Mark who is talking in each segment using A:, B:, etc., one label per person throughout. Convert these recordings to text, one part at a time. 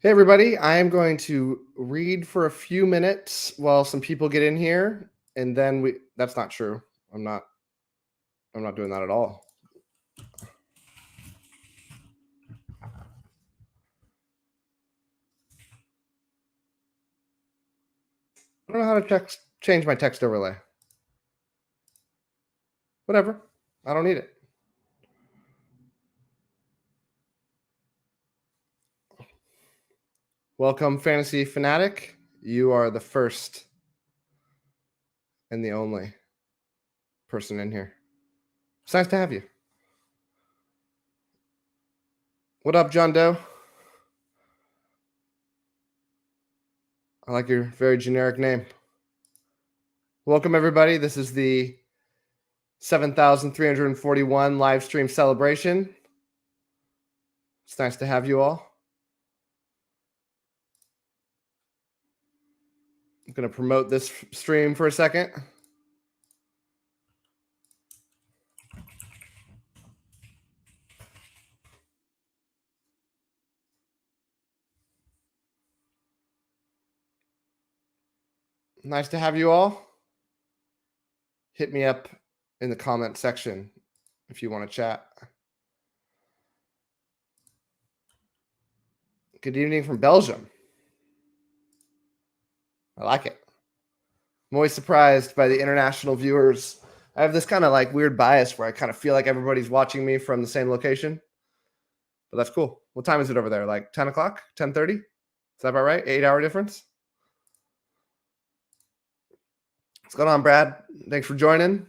A: Hey everybody, I am going to read for a few minutes while some people get in here, and then that's not true. I'm not doing that at all. I don't know how to change my text overlay. Whatever. I don't need it. Welcome, Fantasy Fanatic. You are the first and the only person in here. It's nice to have you. What up, John Doe? I like your very generic name. Welcome, everybody. This is the 7,341 live stream celebration. It's nice to have you all. I'm going to promote this stream for a second. Nice to have you all. Hit me up in the comment section if you want to chat. Good evening from Belgium. I like it. I'm always surprised by the international viewers. I have this kind of like weird bias where I kind of feel like everybody's watching me from the same location. But that's cool. What time is it over there? Like 10 o'clock? 10:30? Is that about right? 8-hour difference? What's going on, Brad? Thanks for joining.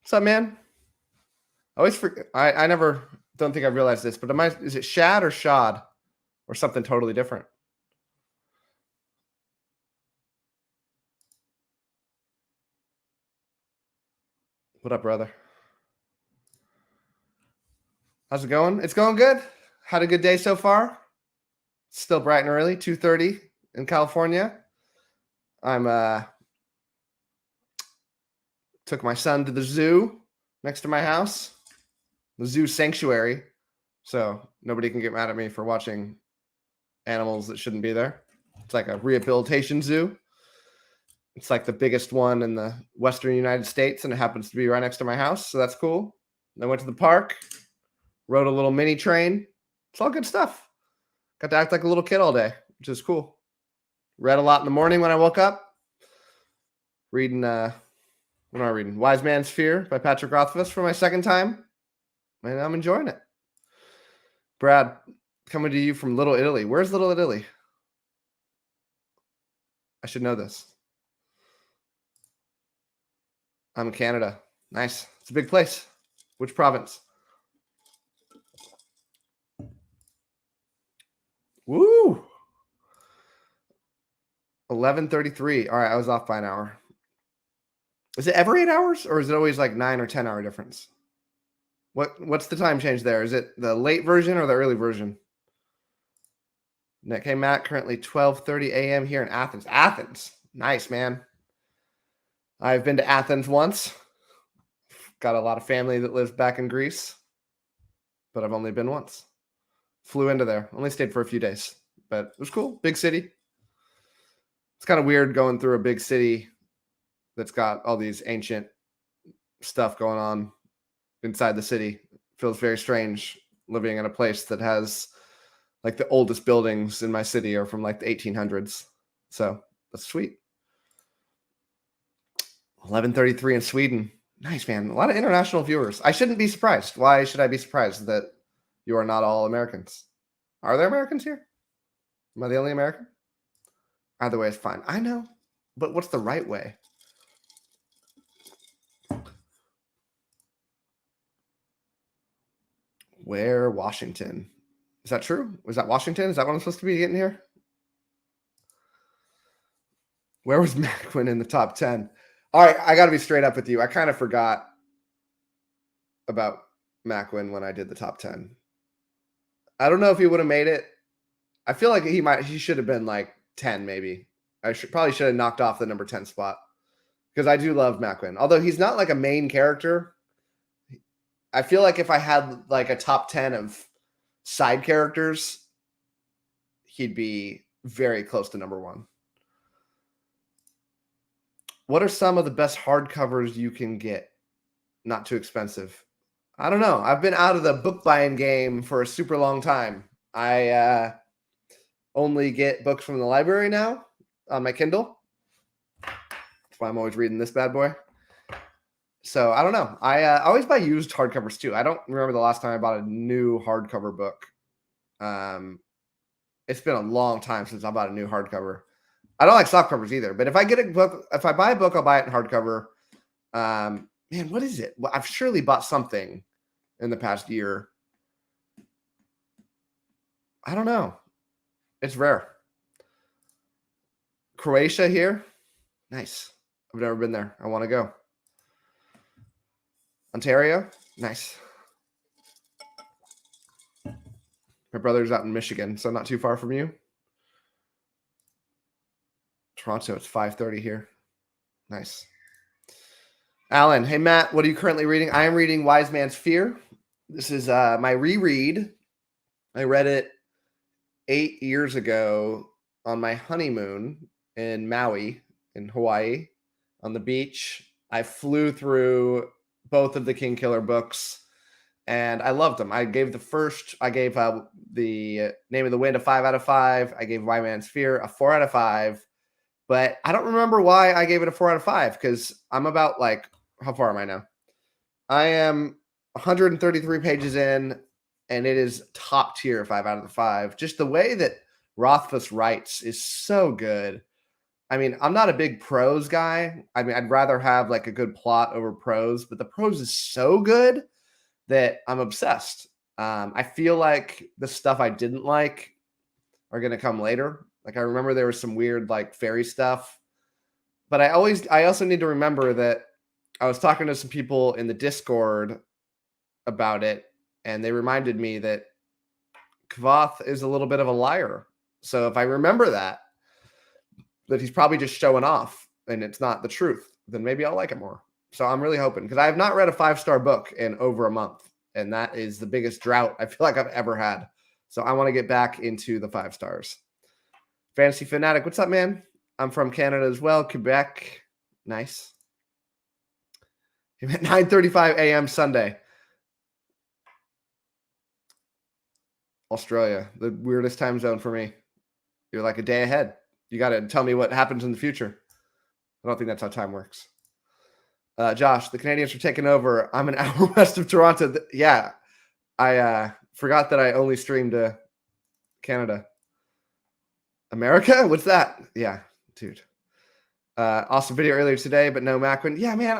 A: What's up, man? I always forget. I never don't think I've realized this, but is it Shad or Shad or something totally different? What up, brother? How's it going? It's going good. Had a good day so far. Still bright and early, 2:30 in California. I'm took my son to the zoo next to my house, the zoo sanctuary, so nobody can get mad at me for watching animals that shouldn't be there. It's like a rehabilitation zoo. It's like the biggest one in the Western United States, and it happens to be right next to my house, so that's cool. I went to the park, rode a little mini train. It's all good stuff. Got to act like a little kid all day, which is cool. Read a lot in the morning when I woke up. Reading, what am I reading? Wise Man's Fear by Patrick Rothfuss for my second time, and I'm enjoying it. Brad, coming to you from Little Italy. Where's Little Italy? I should know this. I'm in Canada. Nice. It's a big place. Which province? Woo! 11:33. All right, I was off by an hour. Is it ever 8 hours, or is it always like 9 or 10 hour difference? What's the time change there? Is it the late version or the early version? Nick, hey Matt, currently 12:30 a.m. here in Athens. Athens, nice, man. I've been to Athens once. Got a lot of family that lives back in Greece, but I've only been once. Flew into there. Only stayed for a few days, but it was cool. Big city. It's kind of weird going through a big city that's got all these ancient stuff going on inside the city. Feels very strange living in a place that has like the oldest buildings in my city are from like the 1800s. So that's sweet. 11:33 in Sweden. Nice, man. A lot of international viewers. I shouldn't be surprised. Why should I be surprised that you are not all Americans? Are there Americans here? Am I the only American? Either way is fine. I know, but what's the right way? Where Washington? Is that true? Was that Washington? Is that what I'm supposed to be getting here? Where was Macwin in the top 10? All right, I got to be straight up with you. I kind of forgot about Macwin when I did the top 10. I don't know if he would have made it. I feel like he should have been like 10 maybe. I probably should have knocked off the number 10 spot because I do love Macwin. Although he's not like a main character. I feel like if I had like a top 10 of side characters, he'd be very close to number one. What are some of the best hardcovers you can get? Not too expensive. I don't know. I've been out of the book buying game for a super long time. I only get books from the library now on my Kindle. That's why I'm always reading this bad boy. So I don't know. I always buy used hardcovers too. I don't remember the last time I bought a new hardcover book. It's been a long time since I bought a new hardcover. I don't like soft covers either. But if I get a book, if I buy a book, I'll buy it in hardcover. Man, what is it? Well, I've surely bought something in the past year. I don't know. It's rare. Croatia here. Nice. I've never been there. I want to go. Ontario. Nice. My brother's out in Michigan, so not too far from you. Toronto, it's 5:30 here. Nice. Alan, hey Matt, what are you currently reading? I am reading Wise Man's Fear. This is my reread. I read it 8 years ago on my honeymoon in Maui, in Hawaii, on the beach. I flew through both of the King Killer books, and I loved them. I gave the Name of the Wind a 5 out of 5. I gave Wise Man's Fear a 4 out of 5. But I don't remember why I gave it a 4 out of 5, because I'm about like, how far am I now? I am 133 pages in, and it is top tier 5 out of the 5. Just the way that Rothfuss writes is so good. I mean, I'm not a big prose guy. I mean, I'd rather have like a good plot over prose, but the prose is so good that I'm obsessed. I feel like the stuff I didn't like are going to come later. Like I remember there was some weird like fairy stuff, but I also need to remember that I was talking to some people in the Discord about it, and they reminded me that Kvothe is a little bit of a liar. So if I remember that he's probably just showing off and it's not the truth, then maybe I'll like it more. So I'm really hoping, because I have not read a 5-star book in over a month, and that is the biggest drought I feel like I've ever had. So I want to get back into the 5 stars. Fantasy Fanatic, what's up, man? I'm from Canada as well, Quebec. Nice. At 9:35 a.m. Sunday. Australia, the weirdest time zone for me. You're like a day ahead. You got to tell me what happens in the future. I don't think that's how time works. Josh, the Canadians are taking over. I'm an hour west of Toronto. Yeah, I forgot that I only streamed to Canada. America? What's that? Yeah, dude. Awesome video earlier today, but no Macron. Yeah, man,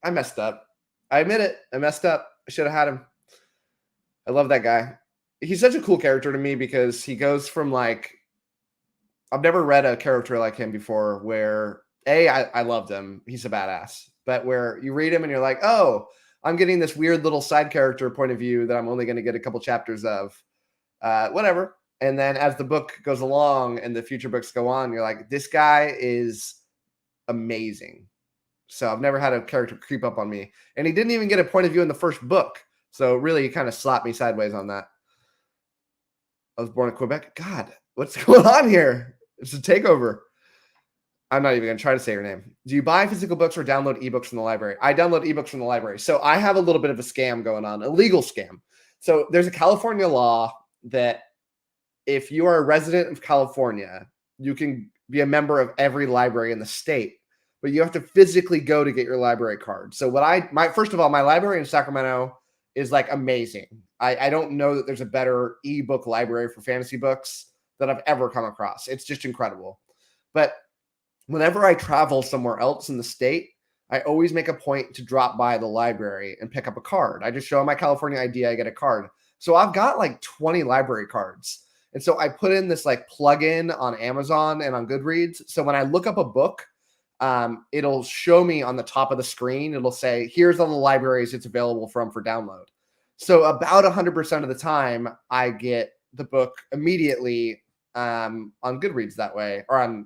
A: I messed up. I admit it. I messed up. I should have had him. I love that guy. He's such a cool character to me because he goes from like, I've never read a character like him before where I loved him. He's a badass. But where you read him and you're like, oh, I'm getting this weird little side character point of view that I'm only going to get a couple chapters of. Whatever. And then as the book goes along and the future books go on, you're like, this guy is amazing. So I've never had a character creep up on me. And he didn't even get a point of view in the first book. So really, he kind of slapped me sideways on that. I was born in Quebec. God, what's going on here? It's a takeover. I'm not even going to try to say your name. Do you buy physical books or download ebooks from the library? I download ebooks from the library. So I have a little bit of a scam going on, a legal scam. So there's a California law that if you are a resident of California, you can be a member of every library in the state, but you have to physically go to get your library card. So first of all, my library in Sacramento is like amazing. I don't know that there's a better ebook library for fantasy books that I've ever come across. It's just incredible. But whenever I travel somewhere else in the state, I always make a point to drop by the library and pick up a card. I just show my California ID, I get a card. So I've got like 20 library cards. And so I put in this like plugin on Amazon and on Goodreads. So when I look up a book, it'll show me on the top of the screen. It'll say, here's all the libraries it's available from for download. So about 100% of the time, I get the book immediately on Goodreads that way, or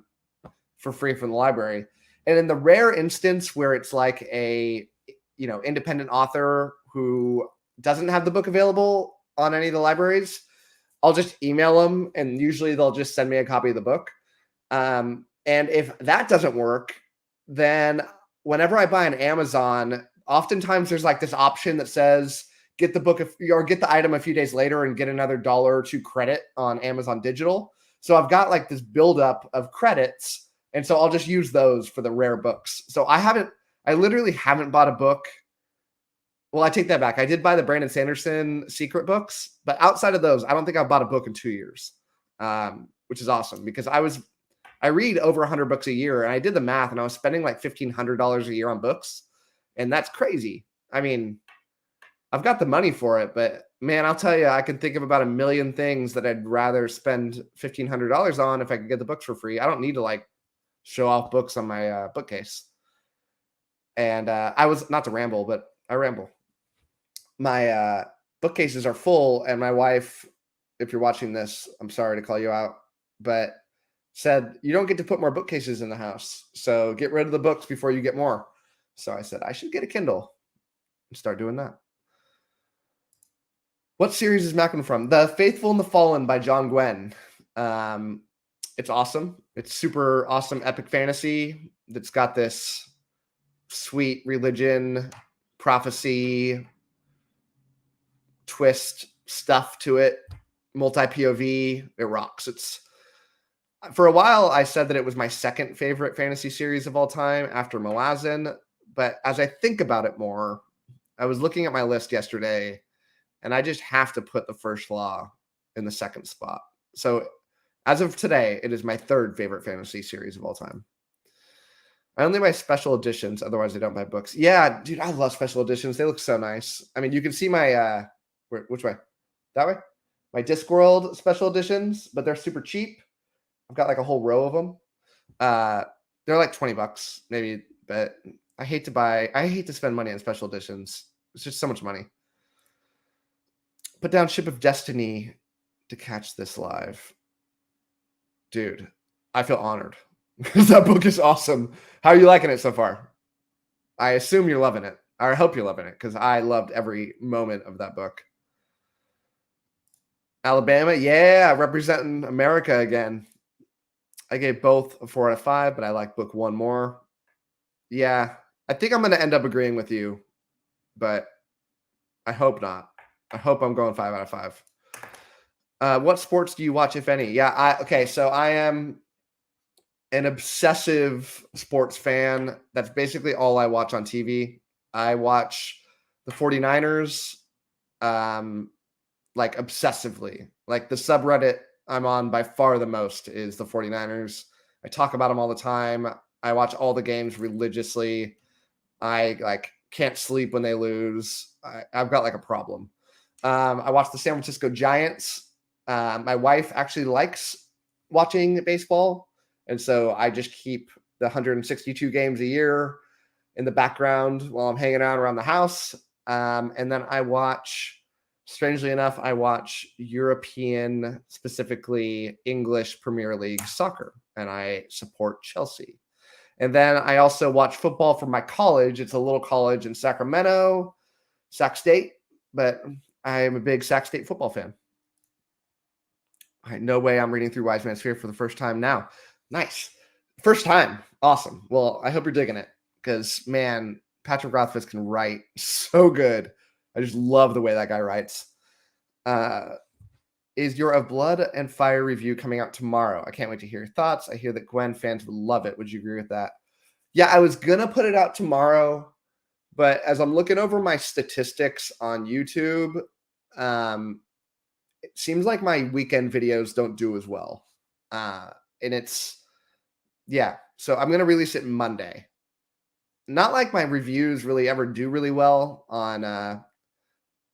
A: for free from the library. And in the rare instance where it's like a independent author who doesn't have the book available on any of the libraries, I'll just email them, and usually they'll just send me a copy of the book. And if that doesn't work, then whenever I buy on Amazon, oftentimes there's like this option that says get the book or get the item a few days later and get another $1 or $2 credit on Amazon Digital. So I've got like this buildup of credits, and so I'll just use those for the rare books. So I literally haven't bought a book. Well, I take that back. I did buy the Brandon Sanderson secret books, but outside of those, I don't think I've bought a book in 2 years, which is awesome because I read over 100 books a year, and I did the math, and I was spending like $1,500 a year on books, and that's crazy. I mean, I've got the money for it, but man, I'll tell you, I can think of about a million things that I'd rather spend $1,500 on if I could get the books for free. I don't need to like show off books on my bookcase. And I was not to ramble, but I ramble. My bookcases are full, and my wife, if you're watching this, I'm sorry to call you out, but said you don't get to put more bookcases in the house, so get rid of the books before you get more. So I said I should get a Kindle and start doing that. What series is Malcolm from? The Faithful and the Fallen by John Gwen. It's awesome. It's super awesome epic fantasy that's got this sweet religion, prophecy, twist stuff to it, multi-POV. It rocks. For a while, I said that it was my second favorite fantasy series of all time after Moazin, but as I think about it more, I was looking at my list yesterday, and I just have to put The First Law in the second spot. So as of today, it is my third favorite fantasy series of all time. I only buy special editions, otherwise I don't buy books. Yeah, dude, I love special editions. They look so nice. I mean, you can see my which way? That way? My Discworld special editions, but they're super cheap. I've got like a whole row of them. They're like $20 maybe, but I hate to spend money on special editions. It's just so much money. Put down Ship of Destiny to catch this live. Dude, I feel honored because that book is awesome. How are you liking it so far? I assume you're loving it. I hope you're loving it because I loved every moment of that book. Alabama, yeah, representing America again. I gave both a 4 out of 5, but I like book one more. Yeah, I think I'm going to end up agreeing with you, but I hope not. I hope I'm going 5 out of 5. What sports do you watch, if any? Yeah, okay, so I am an obsessive sports fan. That's basically all I watch on TV. I watch the 49ers like obsessively. Like the subreddit I'm on by far the most is the 49ers. I talk about them all the time. I watch all the games religiously. I like can't sleep when they lose. I've got like a problem. I watch the San Francisco Giants. My wife actually likes watching baseball, and so I just keep the 162 games a year in the background while I'm hanging out around the house. And then I watch, strangely enough, I watch European, specifically English Premier League soccer, and I support Chelsea. And then I also watch football from my college. It's a little college in Sacramento, Sac State, but I am a big Sac State football fan. All right, no way I'm reading through Wise Man's Fear for the first time now. Nice. First time. Awesome. Well, I hope you're digging it because, man, Patrick Rothfuss can write so good. I just love the way that guy writes. Is your Of Blood and Fire review coming out tomorrow? I can't wait to hear your thoughts. I hear that Gwen fans would love it. Would you agree with that? Yeah, I was going to put it out tomorrow, but as I'm looking over my statistics on YouTube, it seems like my weekend videos don't do as well. And it's, yeah, so I'm going to release it Monday. Not like my reviews really ever do really well on,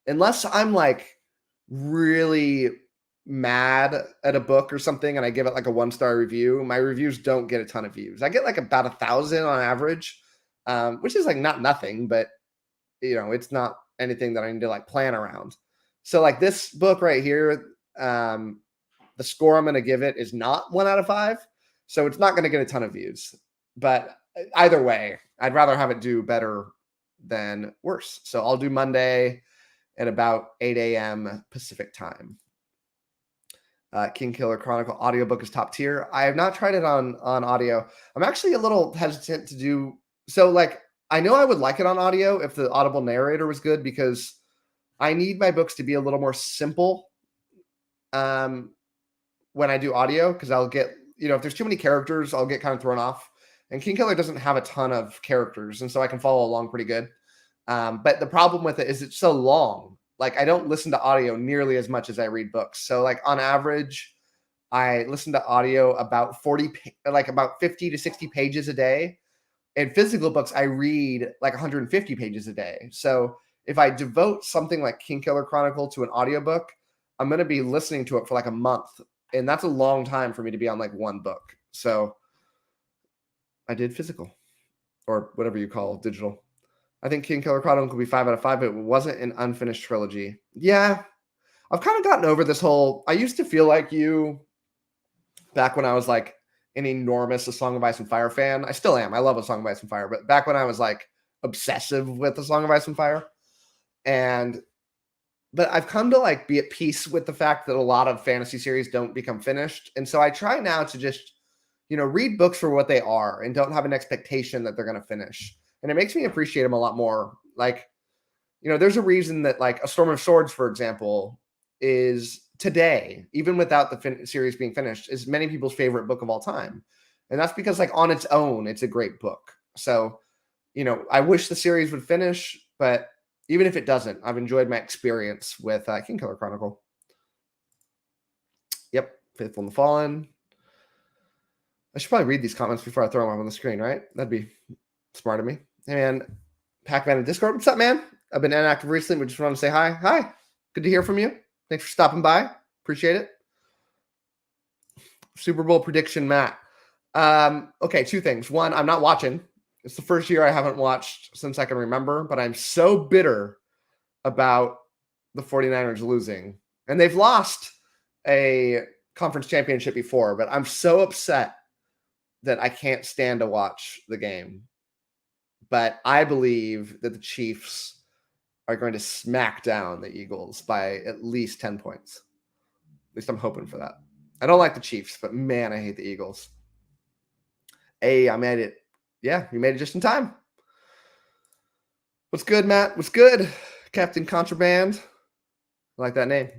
A: unless I'm like really mad at a book or something and I give it like a 1-star review, my reviews don't get a ton of views. I get like about 1,000 on average, which is like not nothing, but you know, it's not anything that I need to like plan around. So like this book right here, the score I'm going to give it is not 1 out of 5. So it's not going to get a ton of views, but either way, I'd rather have it do better than worse. So I'll do Monday at about 8 a.m. Pacific time. Kingkiller Chronicle audiobook is top tier. I have not tried it on audio. I'm actually a little hesitant to do so. Like, I know I would like it on audio if the Audible narrator was good, because I need my books to be a little more simple when I do audio, because I'll get, if there's too many characters, I'll get kind of thrown off. And Kingkiller doesn't have a ton of characters, and so I can follow along pretty good. But the problem with it is it's so long. Like, I don't listen to audio nearly as much as I read books. So, like, on average, I listen to audio about about 50 to 60 pages a day. And physical books, I read like 150 pages a day. So if I devote something like Kingkiller Chronicle to an audiobook, I'm going to be listening to it for like a month. And that's a long time for me to be on like one book. So I did physical, or whatever you call digital. I think Kingkiller Chronicle could be 5 out of 5, but it wasn't an unfinished trilogy. Yeah, I've kind of gotten over this whole, I used to feel like you back when I was like an enormous A Song of Ice and Fire fan. I still am. I love A Song of Ice and Fire, but back when I was like obsessive with A Song of Ice and Fire. But I've come to like be at peace with the fact that a lot of fantasy series don't become finished. And so I try now to just, read books for what they are and don't have an expectation that they're going to finish. And it makes me appreciate them a lot more. Like, there's a reason that like A Storm of Swords, for example, is today, even without the series being finished, is many people's favorite book of all time. And that's because like on its own, it's a great book. So, I wish the series would finish, but even if it doesn't, I've enjoyed my experience with Kingkiller Chronicle. Yep. Faithful and the Fallen. I should probably read these comments before I throw them up on the screen, right? That'd be smart of me. And Pac-Man in Discord. What's up, man? I've been inactive recently, but just want to say hi. Hi. Good to hear from you. Thanks for stopping by. Appreciate it. Super Bowl prediction, Matt. Okay, two things. One, I'm not watching. It's the first year I haven't watched since I can remember, but I'm so bitter about the 49ers losing. And they've lost a conference championship before, but I'm so upset that I can't stand to watch the game. But I believe that the Chiefs are going to smack down the Eagles by at least 10 points. At least I'm hoping for that. I don't like the Chiefs, but man, I hate the Eagles. Hey, I made it. Yeah, you made it just in time. What's good, Matt? What's good? Captain Contraband. I like that name.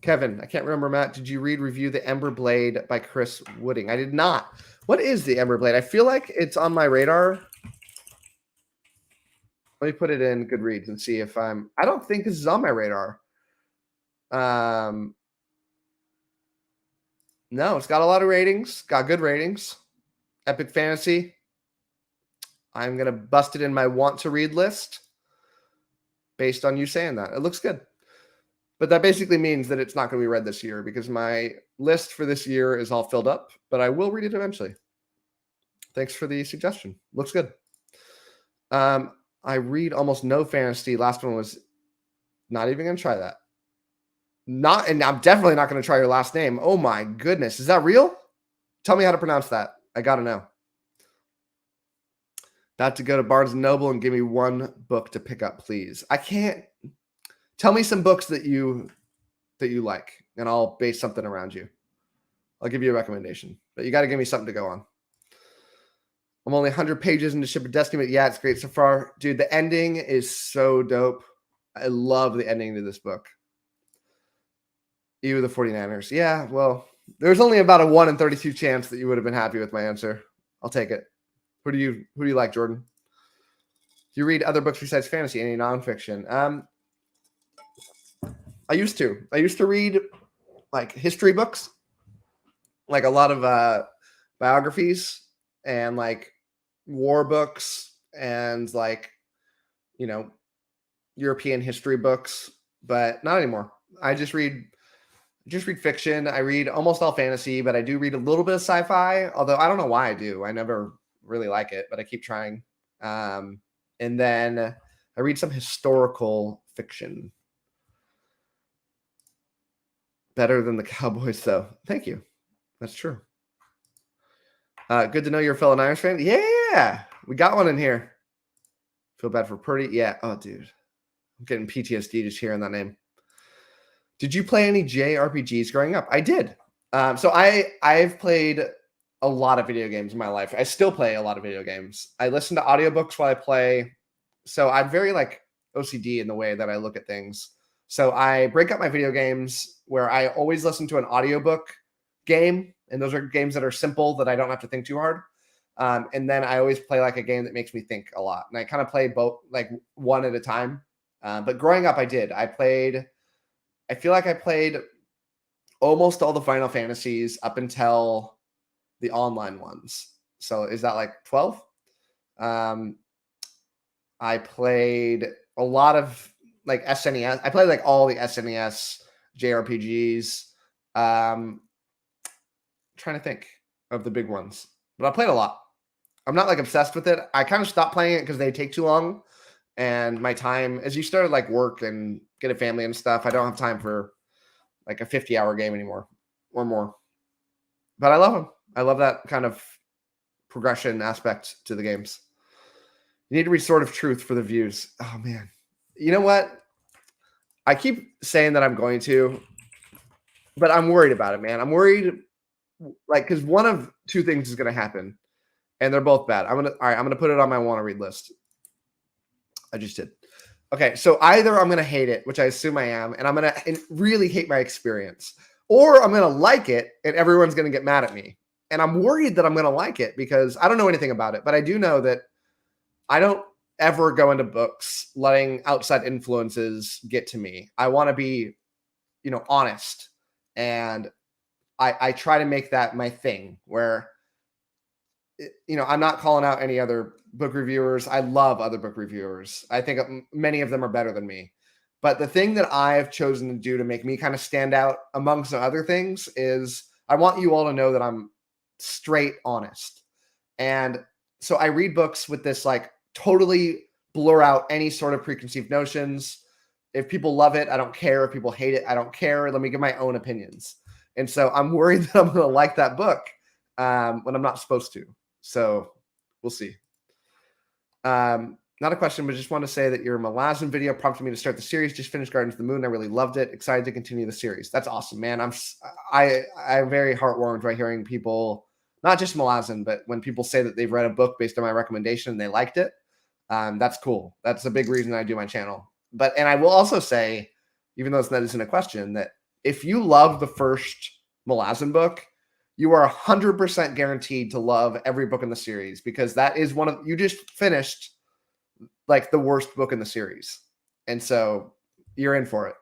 A: Kevin, I can't remember, Matt. Did you review The Ember Blade by Chris Wooding? I did not. What is The Ember Blade? I feel like it's on my radar. Let me put it in Goodreads and see if I don't think this is on my radar. No, it's got a lot of ratings. Got good ratings. Epic Fantasy. I'm going to bust it in my want to read list based on you saying that. It looks good. But that basically means that it's not going to be read this year, because my list for this year is all filled up, but I will read it eventually. Thanks for the suggestion. Looks good. I read almost no fantasy. Last one was not even going to try that. And I'm definitely not going to try your last name. Oh my goodness. Is that real? Tell me how to pronounce that. I got to know. Not to go to Barnes & Noble and give me one book to pick up, please. I can't. Tell me some books that you like, and I'll base something around you. I'll give you a recommendation, but you got to give me something to go on. I'm only 100 pages into Ship of Destiny, but yeah, it's great so far. Dude, the ending is so dope. I love the ending to this book. You, the 49ers. Yeah, well, there's only about a 1 in 32 chance that you would have been happy with my answer. I'll take it. Who do you like, Jordan? Do you read other books besides fantasy, any nonfiction? I used to read like history books, like a lot of biographies and like war books and like, European history books, but not anymore. I just read fiction. I read almost all fantasy, but I do read a little bit of sci-fi, although I don't know why I do. I never really like it, but I keep trying. And then I read some historical fiction. Better than the Cowboys, though. Thank you. That's true. Good to know you're a fellow Niners fan. Yeah, we got one in here. Feel bad for Purdy. Yeah. Oh, dude. I'm getting PTSD just hearing that name. Did you play any JRPGs growing up? I did. So I've played a lot of video games in my life. I still play a lot of video games. I listen to audiobooks while I play. So I'm very like OCD in the way that I look at things. So I break up my video games where I always listen to an audiobook game. And those are games that are simple that I don't have to think too hard. And then I always play like a game that makes me think a lot. And I kind of play both like one at a time. But growing up, I did. I feel like I played almost all the Final Fantasies up until the online ones. So is that like 12? I played a lot of like SNES. I played like all the SNES JRPGs. Trying to think of the big ones, but I played a lot. I'm not like obsessed with it. I kind of stopped playing it because they take too long. And my time, as you started like work and get a family and stuff, I don't have time for like a 50-hour game anymore or more. But I love them. I love that kind of progression aspect to the games. You need to read Sword of Truth for the views. Oh, man. You know what? I keep saying that I'm going to, but I'm worried about it, man. I'm worried, like, because one of two things is going to happen, and they're both bad. All right, I'm gonna put it on my want to read list. I just did. Okay, so either I'm gonna hate it, which I assume I am, and I'm gonna really hate my experience, or I'm gonna like it, and everyone's gonna get mad at me. And I'm worried that I'm gonna like it because I don't know anything about it, but I do know that I don't ever go into books letting outside influences get to me. I want to be, honest, and I try to make that my thing where, I'm not calling out any other book reviewers. I love other book reviewers. I think many of them are better than me. But the thing that I've chosen to do to make me kind of stand out amongst the other things is I want you all to know that I'm straight honest. And so I read books with this like totally blur out any sort of preconceived notions. If people love it, I don't care. If people hate it, I don't care. Let me give my own opinions. And so I'm worried that I'm going to like that book when I'm not supposed to. So we'll see. Not a question, but just want to say that your Malazan video prompted me to start the series. Just finished Gardens of the Moon. I really loved it. Excited to continue the series. That's awesome, man. I'm very heartwarmed by hearing people, not just Malazan, but when people say that they've read a book based on my recommendation and they liked it. That's cool. That's a big reason I do my channel. And I will also say, even though that isn't a question, that if you love the first Malazan book, you are 100% guaranteed to love every book in the series, because that is you just finished like the worst book in the series. And so you're in for it.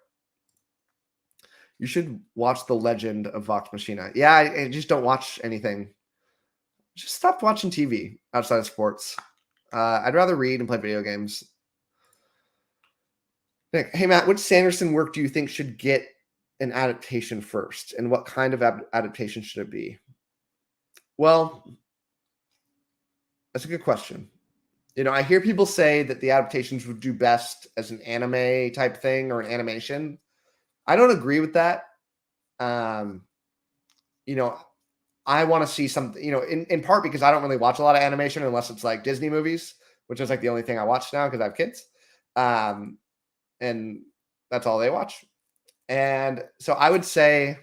A: You should watch The Legend of Vox Machina. Yeah, I just don't watch anything. Just stopped watching TV outside of sports. I'd rather read and play video games. Hey, Matt, which Sanderson work do you think should get an adaptation first, and what kind of adaptation should it be? Well, that's a good question. I hear people say that the adaptations would do best as an anime type thing or an animation. I don't agree with that. I want to see something, in part because I don't really watch a lot of animation unless it's like Disney movies, which is like the only thing I watch now because I have kids. And that's all they watch. And so I would say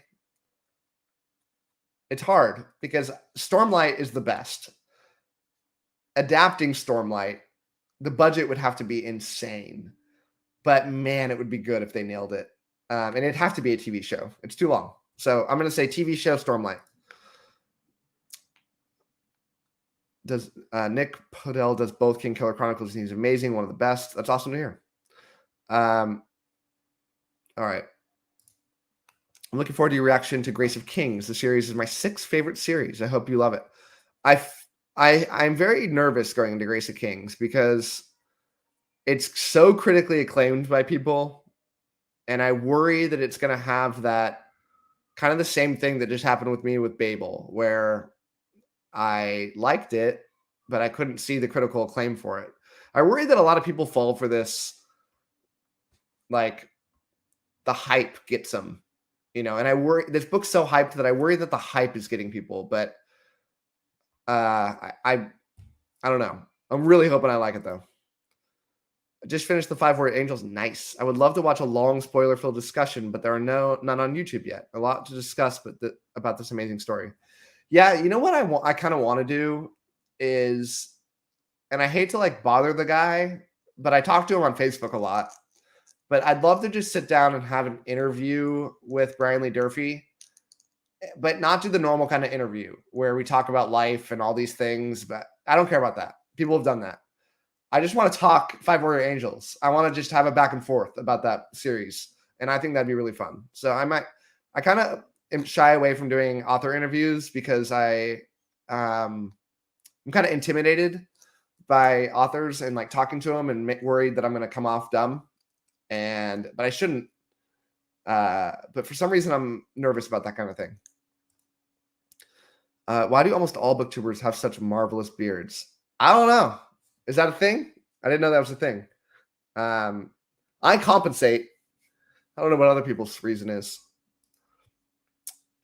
A: it's hard because Stormlight is the best. Adapting Stormlight, the budget would have to be insane. But man, it would be good if they nailed it. And it'd have to be a TV show. It's too long. So I'm going to say TV show Stormlight. Does Nick Podell does both King Killer Chronicles, and he's amazing, one of the best. That's awesome to hear. All right. I'm looking forward to your reaction to Grace of Kings. The series is my 6th favorite series. I hope you love it. I'm very nervous going into Grace of Kings because it's so critically acclaimed by people, and I worry that it's going to have that kind of the same thing that just happened with me with Babel, where I liked it, but I couldn't see the critical acclaim for it. I worry that a lot of people fall for this, like the hype gets them, and I worry this book's so hyped that I worry that the hype is getting people, but I don't know. I'm really hoping I like it though. I just finished the 5 Warrior Angels. Nice. I would love to watch a long spoiler-filled discussion, but there are none on YouTube yet. A lot to discuss, but about this amazing story. Yeah, you know what I kind of want to do is, and I hate to like bother the guy, but I talk to him on Facebook a lot. But I'd love to just sit down and have an interview with Brian Lee Durfee, but not do the normal kind of interview where we talk about life and all these things. But I don't care about that. People have done that. I just want to talk 5 Warrior Angels. I want to just have a back and forth about that series. And I think that'd be really fun. So I kind of am shy away from doing author interviews because I'm kind of intimidated by authors and like talking to them and worried that I'm going to come off dumb. But I shouldn't. But for some reason, I'm nervous about that kind of thing. Why do almost all booktubers have such marvelous beards? I don't know. Is that a thing? I didn't know that was a thing. I compensate. I don't know what other people's reason is.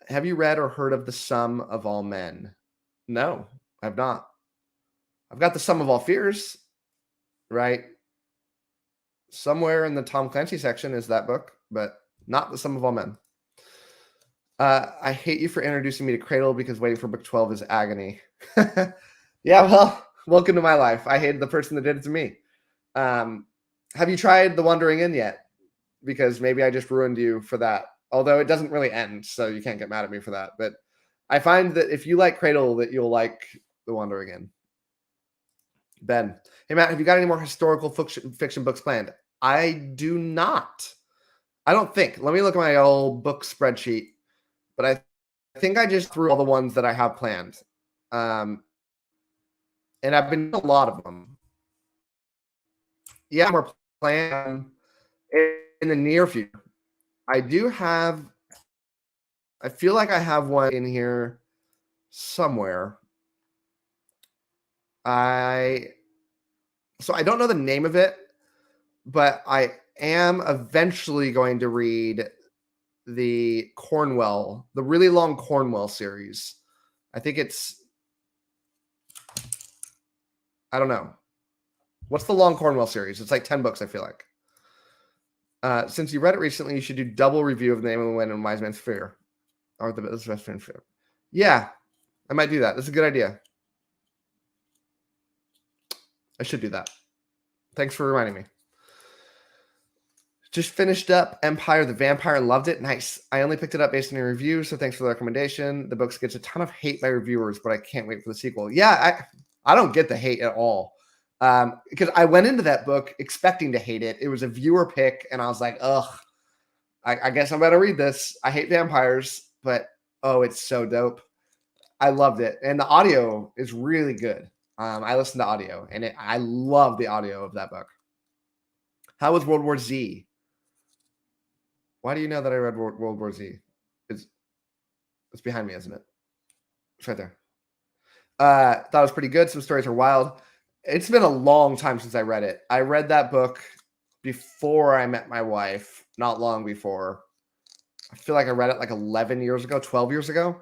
A: Have you read or heard of The Sum of All Men? No, I've not. I've got The Sum of All Fears, right? Somewhere in the Tom Clancy section is that book, but not The Sum of All Men. I hate you for introducing me to Cradle because waiting for book 12 is agony. Yeah, well, welcome to my life. I hated the person that did it to me. Have you tried The Wandering Inn yet? Because maybe I just ruined you for that. Although it doesn't really end, so you can't get mad at me for that. But I find that if you like Cradle, that you'll like The Wandering Inn. Ben. Hey, Matt, have you got any more historical fiction books planned? I do not. I don't think. Let me look at my old book spreadsheet. But I think I just threw all the ones that I have planned. And I've been doing a lot of them. Yeah, we're planning in the near future. I do have, I feel like I have one in here somewhere. So I don't know the name of it, but I am eventually going to read the Cornwell, the really long Cornwell series. I think it's, I don't know. What's the long Cornwell series? It's like 10 books, I feel like. Since you read it recently, you should do double review of The Name of the Wind and Wise Man's Fear. Or the Best Man's Fear. Yeah, I might do that. That's a good idea. I should do that. Thanks for reminding me. Just finished up Empire the Vampire and loved it. Nice. I only picked it up based on your review, so thanks for the recommendation. The book gets a ton of hate by reviewers, but I can't wait for the sequel. Yeah, I don't get the hate at all. Because I went into that book expecting to hate it. It was a viewer pick, and I was like, ugh, I guess I'm going to read this. I hate vampires, but oh, it's so dope. I loved it. And the audio is really good. I listened to audio, and I love the audio of that book. How was World War Z? Why do you know that I read World War Z? It's behind me, isn't it? It's right there. Thought it was pretty good. Some stories are wild. It's been a long time since I read it. I read that book before I met my wife, not long before. I feel like I read it like 11 years ago, 12 years ago.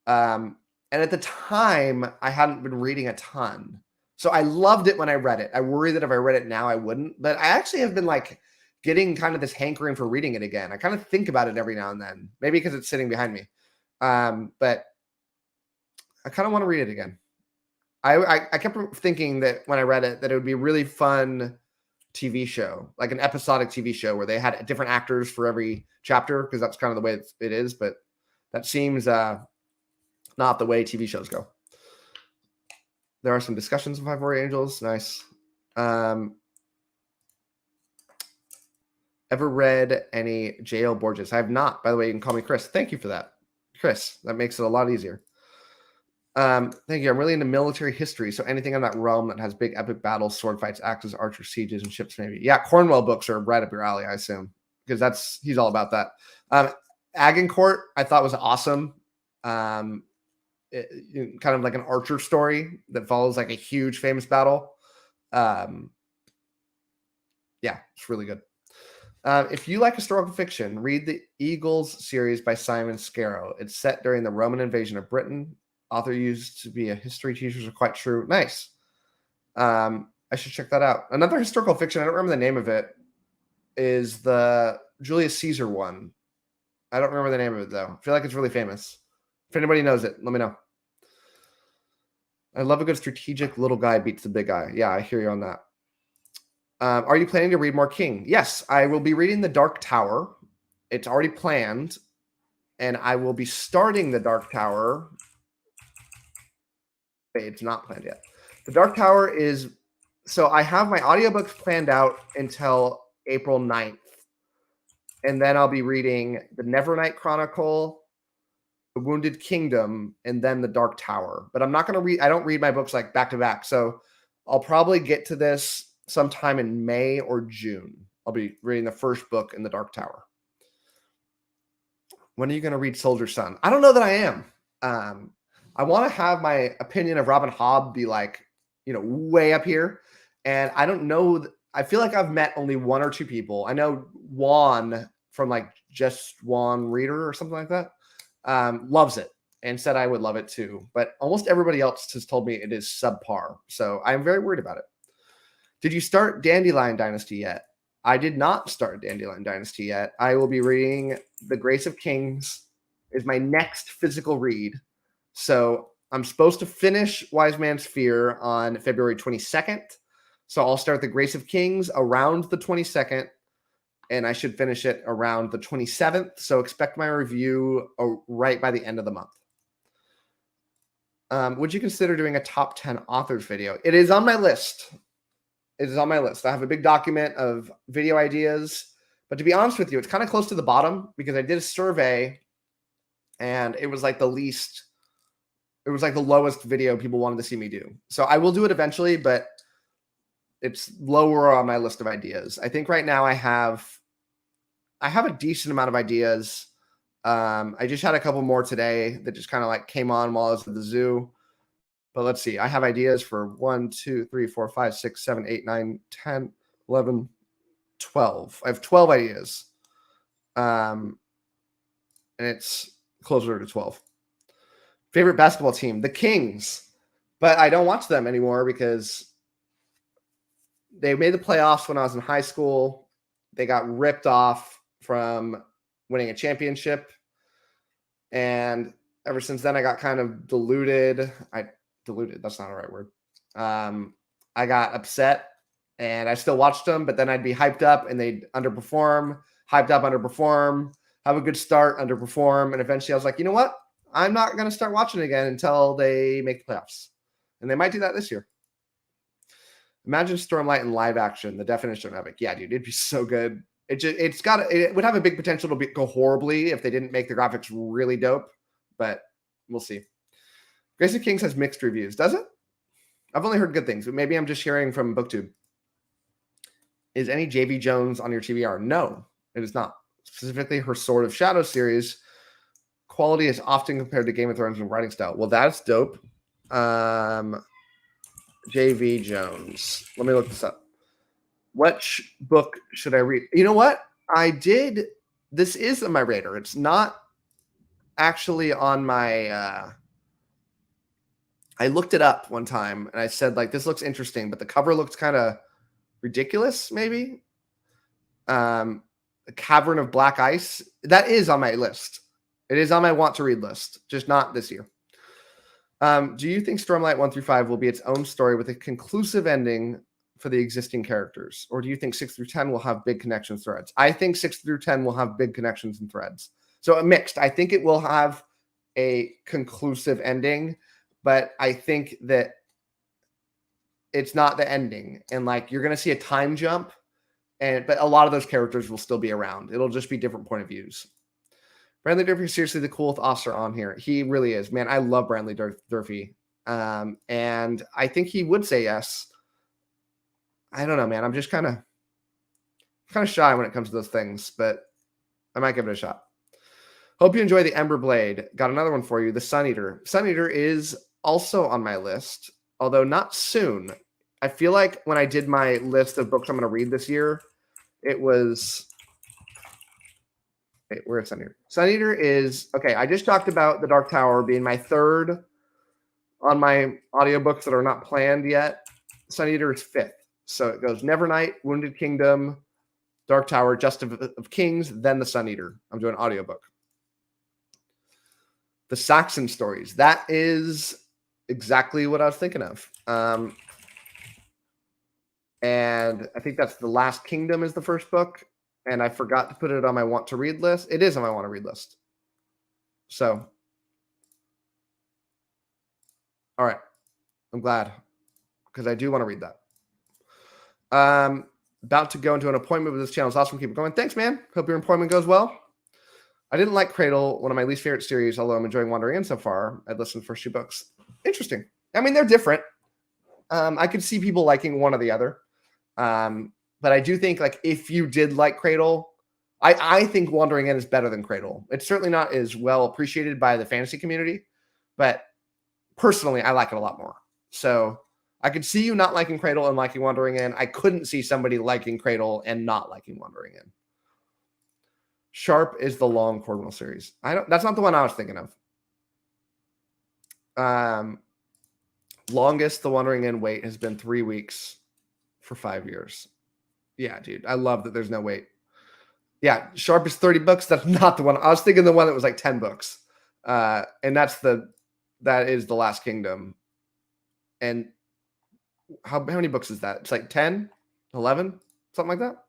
A: And at the time, I hadn't been reading a ton. So I loved it when I read it. I worry that if I read it now, I wouldn't. But I actually have been like getting kind of this hankering for reading it again. I kind of think about it every now and then. Maybe because it's sitting behind me. But I kind of want to read it again. I kept thinking that when I read it, that it would be a really fun TV show, like an episodic TV show where they had different actors for every chapter, because that's kind of the way it is. But that seems not the way TV shows go. There are some discussions of 5 Warrior Angels. Nice. Ever read any J.L. Borges? I have not. By the way, you can call me Chris. Thank you for that, Chris. That makes it a lot easier. Thank you. I'm really into military history, so anything in that realm that has big epic battles, sword fights, axes, archers, sieges, and ships, maybe. Yeah, Cornwell books are right up your alley, I assume, because he's all about that. Agincourt, I thought was awesome. Kind of like an archer story that follows like a huge famous battle. Yeah, it's really good. If you like historical fiction, read the Eagles series by Simon Scarrow. It's set during the Roman invasion of Britain. Author used to be a history teacher, so quite true. Nice. I should check that out. Another historical fiction, I don't remember the name of it, is the Julius Caesar one. I don't remember the name of it, though. I feel like it's really famous. If anybody knows it, let me know. I love a good strategic little guy beats the big guy. Yeah, I hear you on that. Are you planning to read more King? Yes, I will be reading The Dark Tower. It's already planned. And I will be starting The Dark Tower. Wait, it's not planned yet. The Dark Tower is... So I have my audiobooks planned out until April 9th. And then I'll be reading The Nevernight Chronicle, The Wounded Kingdom, and then The Dark Tower. But I'm not going to read... I don't read my books like back to back. So I'll probably get to this sometime in May or June. I'll be reading the first book in The Dark Tower. When are you going to read Soldier's Son? I don't know that I am. I want to have my opinion of Robin Hobb be like, way up here. And I don't know. I feel like I've met only one or two people. I know Juan from like Just Juan Reader or something like that. Loves it and said I would love it too. But almost everybody else has told me it is subpar. So I'm very worried about it. Did you start Dandelion Dynasty yet? I did not start Dandelion Dynasty yet. I will be reading The Grace of Kings is my next physical read. So I'm supposed to finish Wise Man's Fear on February 22nd. So I'll start The Grace of Kings around the 22nd, and I should finish it around the 27th. So expect my review right by the end of the month. Would you consider doing a top 10 authors video? It is on my list. It is on my list. I have a big document of video ideas, but to be honest with you, it's kind of close to the bottom because I did a survey and it was like the lowest video people wanted to see me do. So I will do it eventually, but it's lower on my list of ideas. I think right now I have a decent amount of ideas. I just had a couple more today that just kind of like came on while I was at the zoo. But let's see. I have ideas for 1, 2, 3, 4, 5, 6, 7, 8, 9, 10, 11, 12. I have 12 ideas. And it's closer to 12. Favorite basketball team? The Kings. But I don't watch them anymore because they made the playoffs when I was in high school. They got ripped off from winning a championship. And ever since then, I got kind of deluded. Diluted, that's not the right word. I got upset and I still watched them, but then I'd be hyped up and they'd underperform, hyped up, underperform, have a good start, underperform. And eventually I was like, you know what? I'm not going to start watching again until they make the playoffs. And they might do that this year. Imagine Stormlight in live action, the definition of epic. Yeah, dude, it'd be so good. It would have a big potential to go horribly if they didn't make the graphics really dope, but we'll see. Grace of Kings has mixed reviews. Does it? I've only heard good things, but maybe I'm just hearing from BookTube. Is any J.V. Jones on your TBR? No, it is not. Specifically, her Sword of Shadow series quality is often compared to Game of Thrones in writing style. Well, that's dope. J.V. Jones. Let me look this up. Which book should I read? You know what? I did. This is on my radar. It's not actually on my... I looked it up one time and I said, like, this looks interesting, but the cover looks kind of ridiculous, maybe. A Cavern of Black Ice. That is on my list. It is on my want to read list, just not this year. Do you think Stormlight 1 through 5 will be its own story with a conclusive ending for the existing characters? Or do you think 6 through 10 will have big connections threads? I think 6 through 10 will have big connections and threads. So a mixed. I think it will have a conclusive ending, but I think that it's not the ending. And like, you're going to see a time jump, but a lot of those characters will still be around. It'll just be different point of views. Brandley Durfee is seriously the coolest author on here. He really is, man. I love Brandley Durfee. And I think he would say yes. I don't know, man. I'm just kind of shy when it comes to those things, but I might give it a shot. Hope you enjoy the Ember Blade. Got another one for you. The Sun Eater. Sun Eater is also on my list, although not soon. I feel like when I did my list of books I'm going to read this year, it was... Wait, where is Sun Eater? Sun Eater is... Okay, I just talked about The Dark Tower being my third on my audiobooks that are not planned yet. Sun Eater is 5th. So it goes Nevernight, Wounded Kingdom, Dark Tower, Justice of Kings, then The Sun Eater. I'm doing an audiobook. The Saxon Stories. That is exactly what I was thinking of. And I think that's The Last Kingdom is the first book. And I forgot to put it on my want to read list. It is on my want to read list. So, all right. I'm glad because I do want to read that. About to go into an appointment with this channel. It's awesome. Keep it going. Thanks, man. Hope your appointment goes well. I didn't like Cradle, one of my least favorite series, although I'm enjoying Wandering In so far. I'd listened to the first 2 books. Interesting. I mean, they're different. I could see people liking one or the other. But I do think, like, if you did like Cradle, I think Wandering In is better than Cradle. It's certainly not as well appreciated by the fantasy community, but personally, I like it a lot more. So I could see you not liking Cradle and liking Wandering In. I couldn't see somebody liking Cradle and not liking Wandering In. Sharp is the long Cordwell series. That's not the one I was thinking of. Longest the Wandering In wait has been 3 weeks for 5 years. Yeah, dude. I love that there's no wait. Yeah, Sharp is 30 books. That's not the one. I was thinking the one that was like 10 books. And that is The Last Kingdom. And how many books is that? It's like 10, 11, something like that.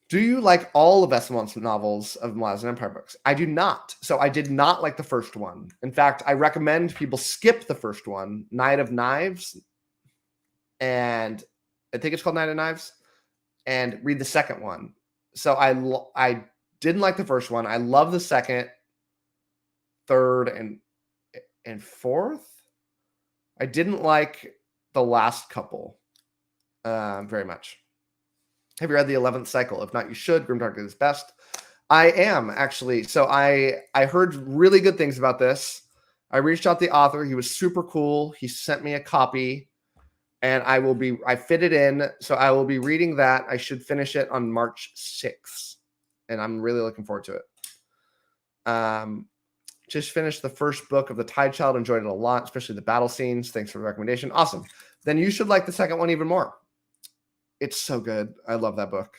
A: Do you like all of Estemon's novels of Malice and Empire books? I do not. So I did not like the first one. In fact, I recommend people skip the first one, Knight of Knives. And I think it's called Knight of Knives. And read the second one. So I didn't like the first one. I love the second, third, and fourth. I didn't like the last couple very much. Have you read the 11th cycle? If not, you should. Grimdark is best. I am, actually. So I heard really good things about this. I reached out to the author. He was super cool. He sent me a copy. And I fit it in. So I will be reading that. I should finish it on March 6th. And I'm really looking forward to it. Just finished the first book of The Tide Child. Enjoyed it a lot, especially the battle scenes. Thanks for the recommendation. Awesome. Then you should like the second one even more. It's so good. I love that book.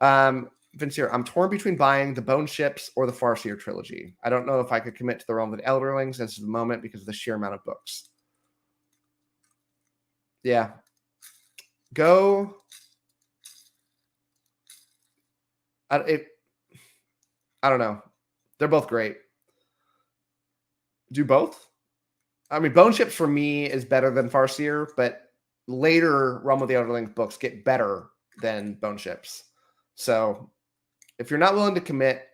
A: Vince here, I'm torn between buying the Bone Ships or the Farseer trilogy. I don't know if I could commit to the Realm of the Elderlings at the moment because of the sheer amount of books. Yeah. Go. I don't know. They're both great. Do both? I mean, Bone Ships for me is better than Farseer, but later Realm of the Elderlings books get better than Bone Ships. So if you're not willing to commit,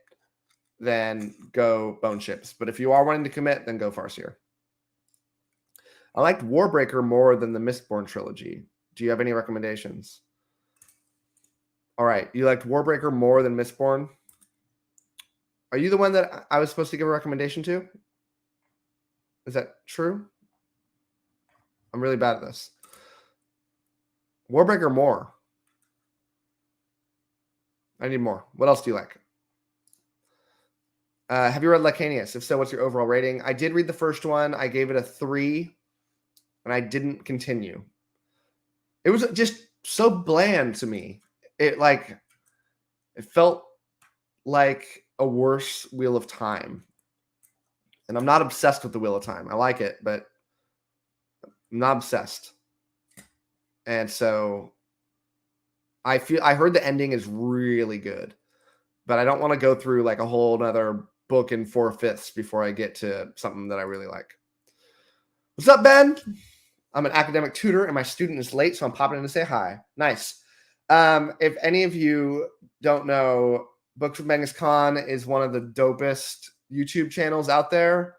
A: then go Bone Ships. But if you are wanting to commit, then go Farseer. I liked Warbreaker more than the Mistborn trilogy. Do you have any recommendations? All right. You liked Warbreaker more than Mistborn? Are you the one that I was supposed to give a recommendation to? Is that true? I'm really bad at this. Warbreaker more. I need more. What else do you like? Have you read Lacanius? If so, what's your overall rating? I did read the first one. I gave it a 3, and I didn't continue. It was just so bland to me. It felt like a worse Wheel of Time. And I'm not obsessed with the Wheel of Time. I like it, but I'm not obsessed. And so I heard the ending is really good, but I don't want to go through like a whole another book in 4/5 before I get to something that I really like. What's up, Ben? I'm an academic tutor and my student is late, so I'm popping in to say hi. Nice. If any of you don't know, Books with Genghis Khan is one of the dopest YouTube channels out there.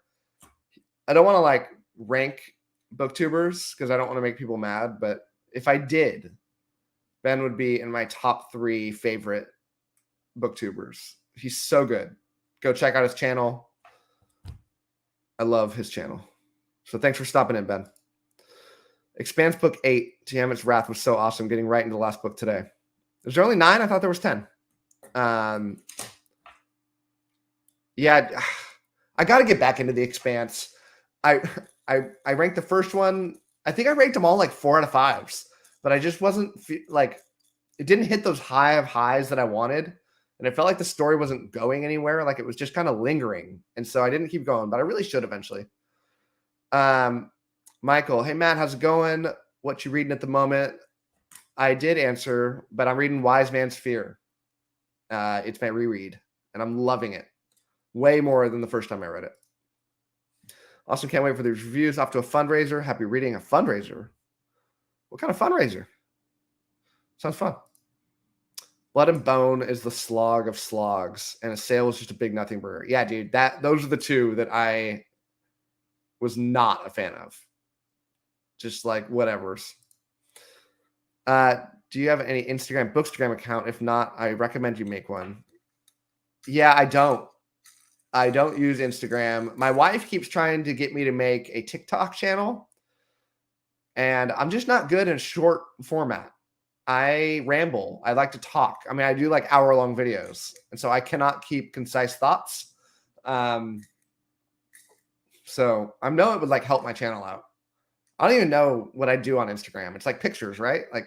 A: I don't want to like rank booktubers because I don't want to make people mad, but if I did, Ben would be in my top 3 favorite booktubers. He's so good. Go check out his channel. I love his channel. So thanks for stopping in, Ben. Expanse Book 8, Tiamat's Wrath was so awesome. Getting right into the last book today. Is there only 9? I thought there was 10. Yeah, I got to get back into the Expanse. I ranked the first one I think I ranked them all like 4 out of 5s, but I just wasn't like, it didn't hit those high of highs that I wanted. And it felt like the story wasn't going anywhere. Like it was just kind of lingering. And so I didn't keep going, but I really should eventually. Michael, hey, Matt, how's it going? What you reading at the moment? I did answer, but I'm reading Wise Man's Fear. It's my reread, and I'm loving it way more than the first time I read it. Also, can't wait for these reviews. Off to a fundraiser. Happy reading a fundraiser. What kind of fundraiser? Sounds fun. Blood and Bone is the slog of slogs, and A Sale is just a big nothing burger. Yeah, dude, those are the two that I was not a fan of. Just like whatever's. Do you have any Instagram, Bookstagram account? If not, I recommend you make one. Yeah, I don't. I don't use Instagram. My wife keeps trying to get me to make a TikTok channel, and I'm just not good in short format. I ramble. I like to talk. I mean, I do like hour-long videos, and so I cannot keep concise thoughts. So I know it would like help my channel out. I don't even know what I do on Instagram. It's like pictures, right? Like,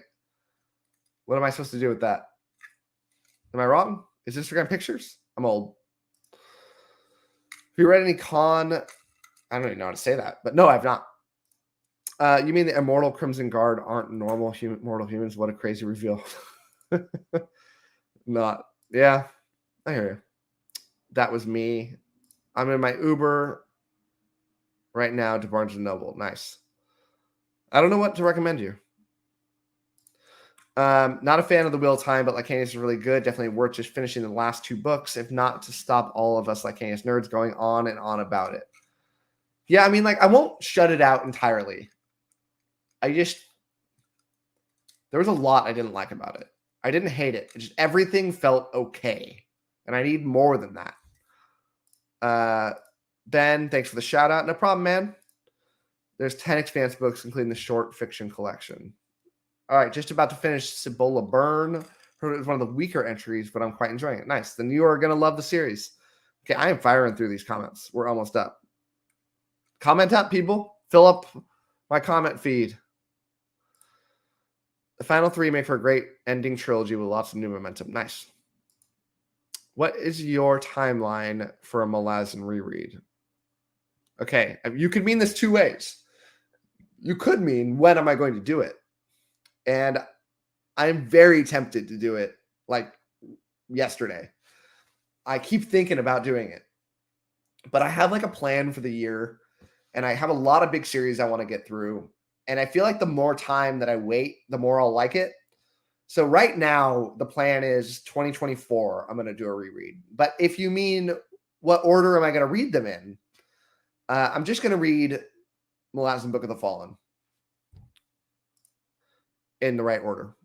A: what am I supposed to do with that? Am I wrong? Is Instagram pictures? I'm old. Have you read any con? I don't even know how to say that, but no, I've not. You mean the immortal Crimson Guard aren't normal mortal humans? What a crazy reveal. Not. Yeah, I hear you. That was me. I'm in my Uber right now to Barnes & Noble. Nice. I don't know what to recommend you. Not a fan of the Wheel of Time, but Lycaonius is really good. Definitely worth just finishing the last 2 books, if not to stop all of us Lycaonius nerds going on and on about it. Yeah, I mean, like, I won't shut it out entirely. There was a lot I didn't like about it. I didn't hate it. Just everything felt okay. And I need more than that. Ben, thanks for the shout out. No problem, man. There's 10 Expanse books, including the short fiction collection. All right, just about to finish Cibola Burn. Heard it was one of the weaker entries, but I'm quite enjoying it. Nice. Then you are going to love the series. Okay, I am firing through these comments. We're almost up. Comment up, people. Fill up my comment feed. The final 3 make for a great ending trilogy with lots of new momentum. Nice. What is your timeline for a Malazan reread? Okay, you could mean this 2 ways. You could mean, when am I going to do it? And I'm very tempted to do it like yesterday. I keep thinking about doing it. But I have like a plan for the year, and I have a lot of big series I want to get through. And I feel like the more time that I wait, the more I'll like it. So right now, the plan is 2024, I'm going to do a reread. But if you mean what order am I going to read them in, I'm just going to read Malazan Book of the Fallen in the right order.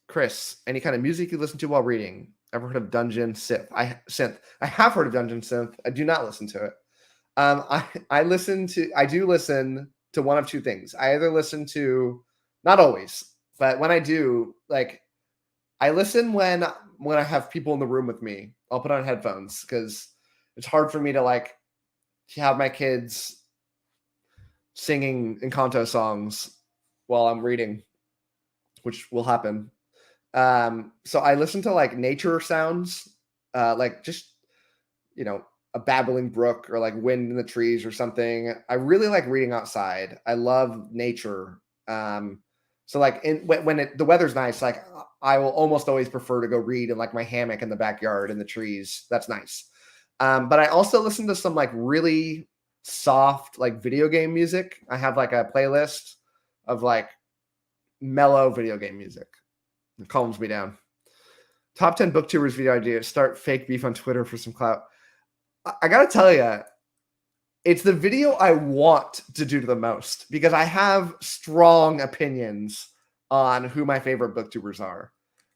A: Chris, any kind of music you listen to while reading? Ever heard of Dungeon Synth? I have heard of Dungeon Synth. I do not listen to it. I do listen to one of 2 things. I either listen to, not always, but when I do, like, I listen when I have people in the room with me. I'll put on headphones because it's hard for me to like have my kids singing Encanto songs while I'm reading, which will happen. So I listen to like nature sounds, like just, a babbling brook or like wind in the trees or something. I really like reading outside. I love nature. So like when the weather's nice, like I will almost always prefer to go read in like my hammock in the backyard in the trees. That's nice. But I also listen to some like really soft like video game music. I have like a playlist of like mellow video game music. It calms me down. Top 10 booktubers video idea. Start fake beef on Twitter for some clout. I got to tell you, it's the video I want to do the most because I have strong opinions on who my favorite booktubers are.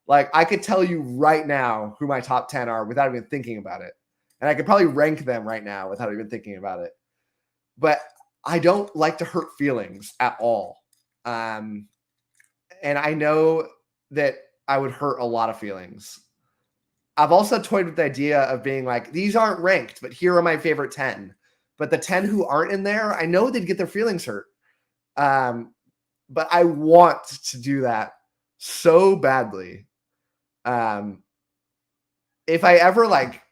A: Like, I could tell you right now who my top 10 are without even thinking about it. And I could probably rank them right now without even thinking about it. But I don't like to hurt feelings at all. And I know that I would hurt a lot of feelings. I've also toyed with the idea of being like, these aren't ranked, but here are my favorite 10. But the 10 who aren't in there, I know they'd get their feelings hurt. but I want to do that so badly. If I ever like,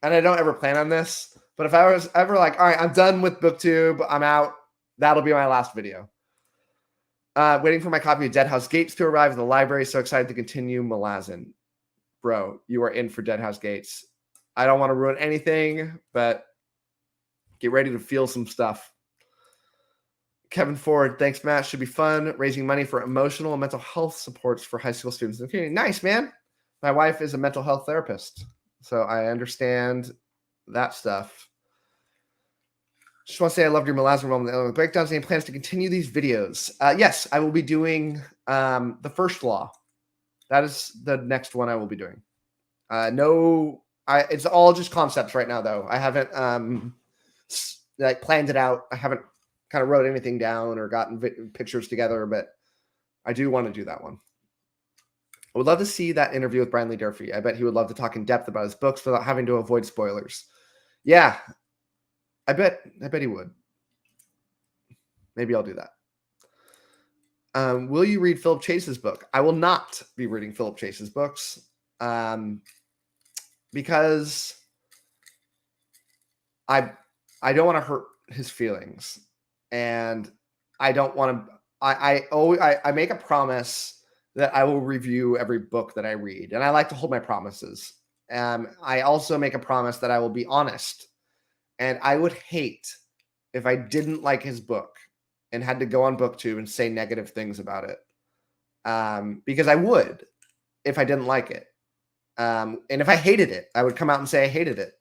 A: and I don't ever plan on this, but if I was ever like, all right, I'm done with BookTube, I'm out, that'll be my last video. Waiting for my copy of Dead House Gates to arrive in the library. So excited to continue Malazan. Bro, you are in for Dead House Gates. I don't want to ruin anything, but get ready to feel some stuff. Kevin Ford, thanks, Matt. Should be fun. Raising money for emotional and mental health supports for high school students in the community. Nice, man. My wife is a mental health therapist, so I understand that stuff. Just want to say I loved your Malazan Roman breakdowns. Any plans to continue these videos? Yes, I will be doing the first law. That is the next one I will be doing. It's all just concepts right now, though. I haven't like planned it out. I haven't kind of wrote anything down or gotten pictures together, but I do want to do that one. I would love to see that interview with Brian Lee Durfee. I bet he would love to talk in depth about his books without having to avoid spoilers. Yeah, I bet he would. Maybe I'll do that. Will you read Philip Chase's book? I will not be reading Philip Chase's books because I don't want to hurt his feelings, and I don't want to. I make a promise that I will review every book that I read, and I like to hold my promises. I also make a promise that I will be honest, and I would hate if I didn't like his book and had to go on BookTube and say negative things about it, because I would if I didn't like it. And if I hated it, I would come out and say I hated it.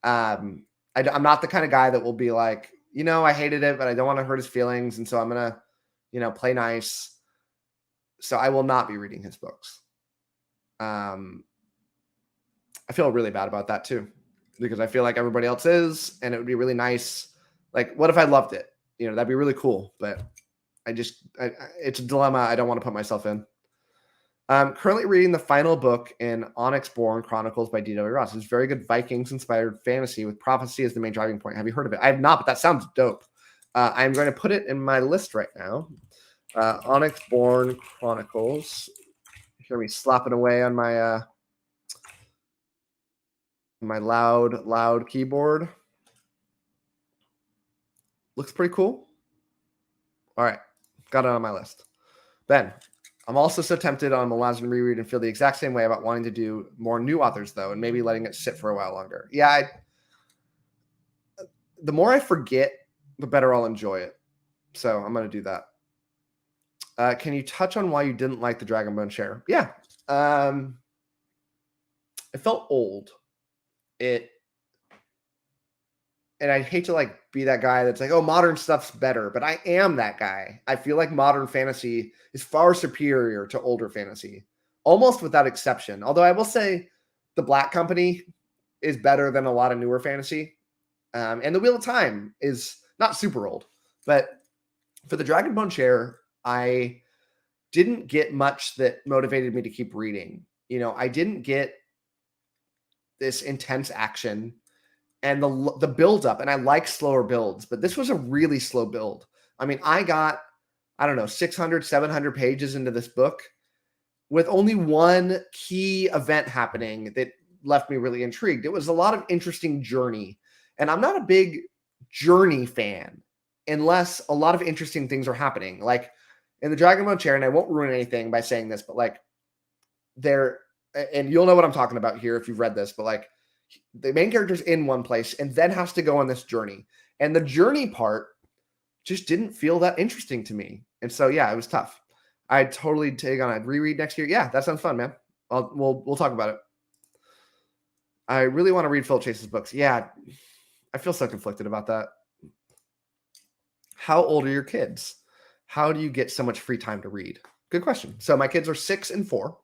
A: I'm not the kind of guy that will be like, I hated it, but I don't want to hurt his feelings, and so I'm going to, play nice. So I will not be reading his books. I feel really bad about that too, because I feel like everybody else is, and it would be really nice. Like, what if I loved it? That'd be really cool, but it's a dilemma I don't want to put myself in. I'm currently reading the final book in Onyx-Born Chronicles by D.W. Ross. It's very good Vikings-inspired fantasy with prophecy as the main driving point. Have you heard of it? I have not, but that sounds dope. I'm going to put it in my list right now. Onyx-Born Chronicles. Hear me slapping away on my my loud keyboard. Looks pretty cool. All right, got it on my list. Ben, I'm also so tempted on Malazan reread and feel the exact same way about wanting to do more new authors, though, and maybe letting it sit for a while longer. Yeah, the more I forget, the better I'll enjoy it. So I'm going to do that. Can you touch on why you didn't like the Dragonbone Chair? Yeah. It felt old. And I hate to be that guy that's like, oh, modern stuff's better, but I am that guy. I feel like modern fantasy is far superior to older fantasy, almost without exception. Although I will say the Black Company is better than a lot of newer fantasy. And the Wheel of Time is not super old, but for the Dragonbone Chair, I didn't get much that motivated me to keep reading. I didn't get this intense action and the build up, and I like slower builds, but this was a really slow build. I mean, I got, 600, 700 pages into this book with only one key event happening that left me really intrigued. It was a lot of interesting journey, and I'm not a big journey fan unless a lot of interesting things are happening. Like in the Dragonbone Chair, and I won't ruin anything by saying this, but and you'll know what I'm talking about here if you've read this, but the main character's in one place and then has to go on this journey. And the journey part just didn't feel that interesting to me. And so, yeah, it was tough. I'd totally take on a reread next year. Yeah, that sounds fun, man. We'll talk about it. I really want to read Philip Chase's books. Yeah, I feel so conflicted about that. How old are your kids? How do you get so much free time to read? Good question. So my kids are 6 and 4.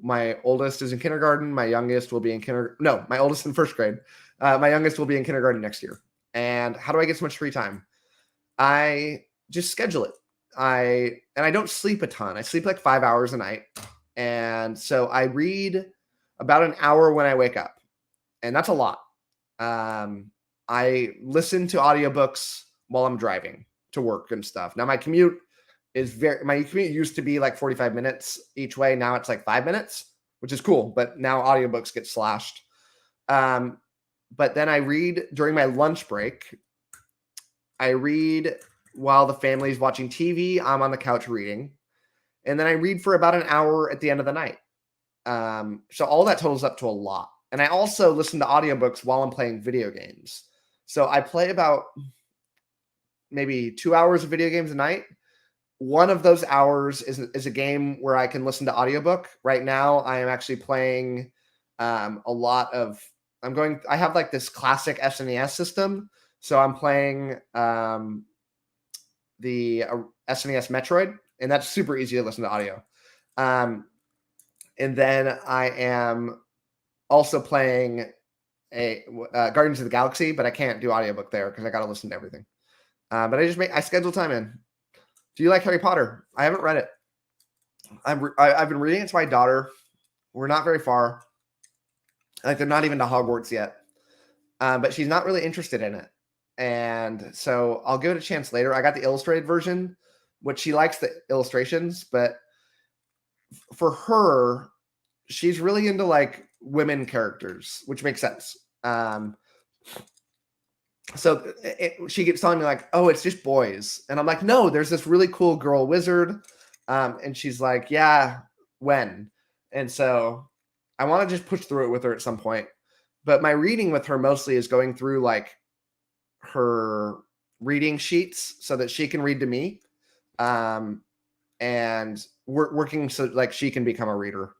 A: My oldest is in kindergarten. My youngest will be in kindergarten. No, my oldest in first grade. My youngest will be in kindergarten next year. And how do I get so much free time? I just schedule it. I don't sleep a ton. I sleep 5 hours a night. And so I read about an hour when I wake up. And that's a lot. I listen to audiobooks while I'm driving to work and stuff. Now my commute used to be like 45 minutes each way. Now it's like 5 minutes, which is cool. But now audiobooks get slashed. But then I read during my lunch break. I read while the family's watching TV. I'm on the couch reading. And then I read for about an hour at the end of the night. So all that totals up to a lot. And I also listen to audiobooks while I'm playing video games. So I play about maybe 2 hours of video games a night. One of those hours is a game where I can listen to audiobook. Right now, I am actually playing a lot of. I have like this classic SNES system, so I'm playing the SNES Metroid, and that's super easy to listen to audio. And then I am also playing a Guardians of the Galaxy, but I can't do audiobook there because I got to listen to everything. But I schedule time in. Do you like Harry Potter? I haven't read it. I've been reading it to my daughter. We're not very far. Like they're not even to Hogwarts yet. But she's not really interested in it. And so I'll give it a chance later. I got the illustrated version, which she likes the illustrations, but for her, she's really into like women characters, which makes sense. So she keeps telling me like, oh, it's just boys. And I'm like, no, there's this really cool girl wizard. And she's like, yeah, when? And so I want to just push through it with her at some point. But my reading with her mostly is going through like her reading sheets so that she can read to me. And we're working so like she can become a reader.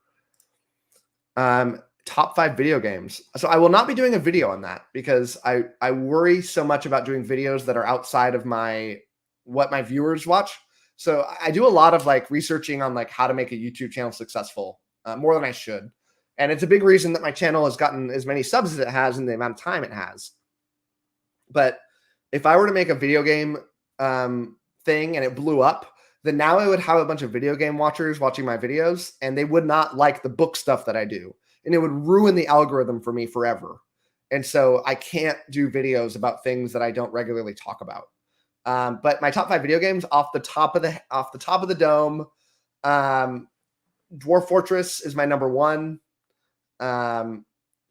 A: Top 5 video games. So I will not be doing a video on that because I worry so much about doing videos that are outside of what my viewers watch. So I do a lot of like researching on like how to make a YouTube channel successful, more than I should. And it's a big reason that my channel has gotten as many subs as it has in the amount of time it has. But if I were to make a video game thing and it blew up, then now I would have a bunch of video game watchers watching my videos and they would not like the book stuff that I do. And it would ruin the algorithm for me forever. And so I can't do videos about things that I don't regularly talk about. But my top 5 video games off the top of the dome, Dwarf Fortress is my number 1.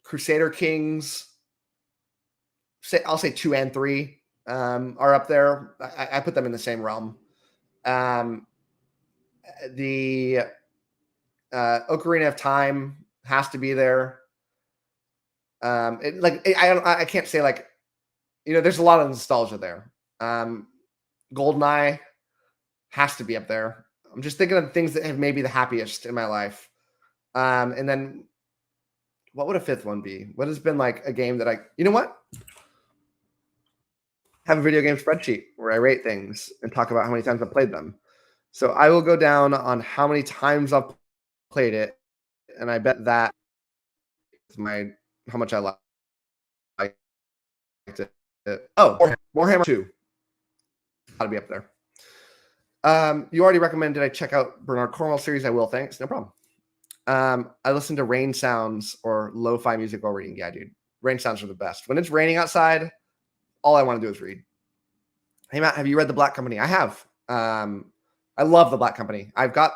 A: Crusader Kings, I'll say 2 and 3 are up there. I put them in the same realm. The Ocarina of Time has to be there. I can't say like, there's a lot of nostalgia there. GoldenEye has to be up there. I'm just thinking of things that have made me the happiest in my life. And then what would a 5th one be? What has been like a game that you know what? Have a video game spreadsheet where I rate things and talk about how many times I've played them. So I will go down on how many times I've played it. And I bet that is how much I liked it. Oh, Warhammer 2. Gotta be up there. You already recommended I check out Bernard Cornwell series. I will, thanks. No problem. I listen to rain sounds or lo-fi music while reading. Yeah, dude. Rain sounds are the best. When it's raining outside, all I want to do is read. Hey, Matt, have you read The Black Company? I have. I love The Black Company. I've got,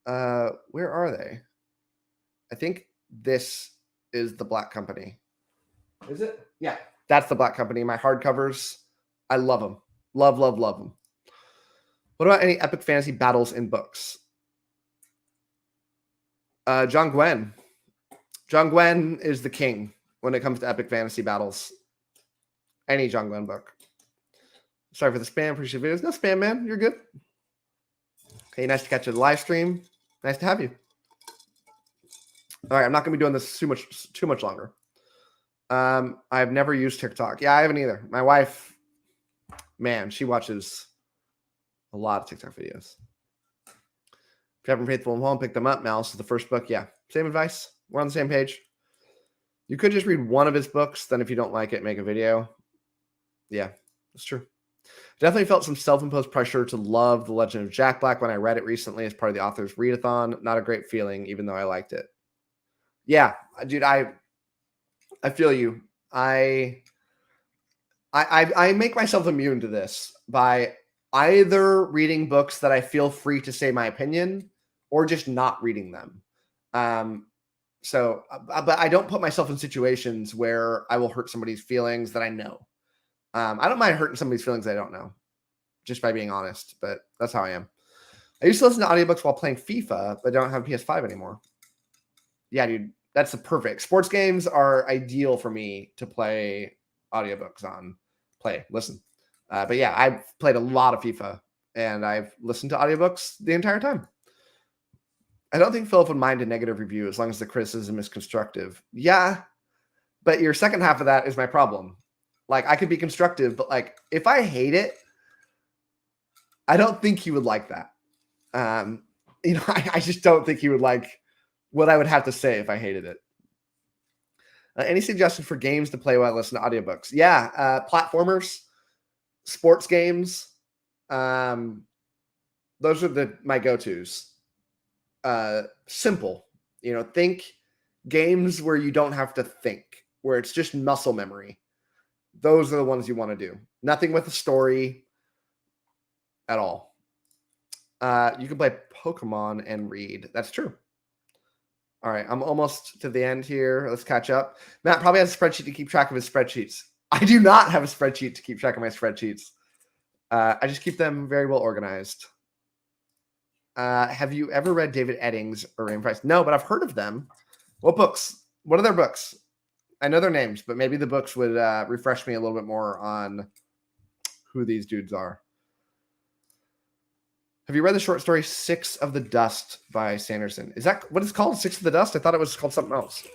A: where are they? I think this is The Black Company. Is it? Yeah, that's The Black Company. My hardcovers. I love them. Love, love, love them. What about any epic fantasy battles in books? John Gwen. John Gwen is the king when it comes to epic fantasy battles. Any John Gwen book. Sorry for the spam. Appreciate videos. No spam, man. You're good. Okay, nice to catch you the live stream. Nice to have you. All right, I'm not going to be doing this too much longer. I've never used TikTok. Yeah, I haven't either. My wife, man, she watches a lot of TikTok videos. If you haven't Faithful and Home, pick them up. Malice is the first book. Yeah, same advice. We're on the same page. You could just read one of his books. Then if you don't like it, make a video. Yeah, that's true. Definitely felt some self-imposed pressure to love The Legend of Jack Black when I read it recently as part of the author's readathon. Not a great feeling, even though I liked it. Yeah, dude, I feel you. I I make myself immune to this by either reading books that I feel free to say my opinion or just not reading them. But I don't put myself in situations where I will hurt somebody's feelings that I know. I don't mind hurting somebody's feelings I don't know, just by being honest, but that's how I am. I used to listen to audiobooks while playing FIFA, but don't have a PS5 anymore. Yeah, dude, that's the perfect. Sports games are ideal for me to play audiobooks on. Listen. But yeah, I've played a lot of FIFA, and I've listened to audiobooks the entire time. I don't think Philip would mind a negative review as long as the criticism is constructive. Yeah, but your second half of that is my problem. Like, I could be constructive, but like, if I hate it, I don't think he would like that. I just don't think he would like what I would have to say if I hated it. Any suggestions for games to play while I listen to audiobooks? Yeah, platformers, sports games. Those are my go-tos. Simple. Think games where you don't have to think, where it's just muscle memory. Those are the ones you want to do. Nothing with a story at all. You can play Pokemon and read. That's true. All right, I'm almost to the end here. Let's catch up. Matt probably has a spreadsheet to keep track of his spreadsheets. I do not have a spreadsheet to keep track of my spreadsheets. I just keep them very well organized. Have you ever read David Eddings or Rain Price? No, but I've heard of them. What books? What are their books? I know their names, but maybe the books would refresh me a little bit more on who these dudes are. Have you read the short story Six of the Dust by Sanderson? Is that what it's called? Six of the Dust? I thought it was called something else.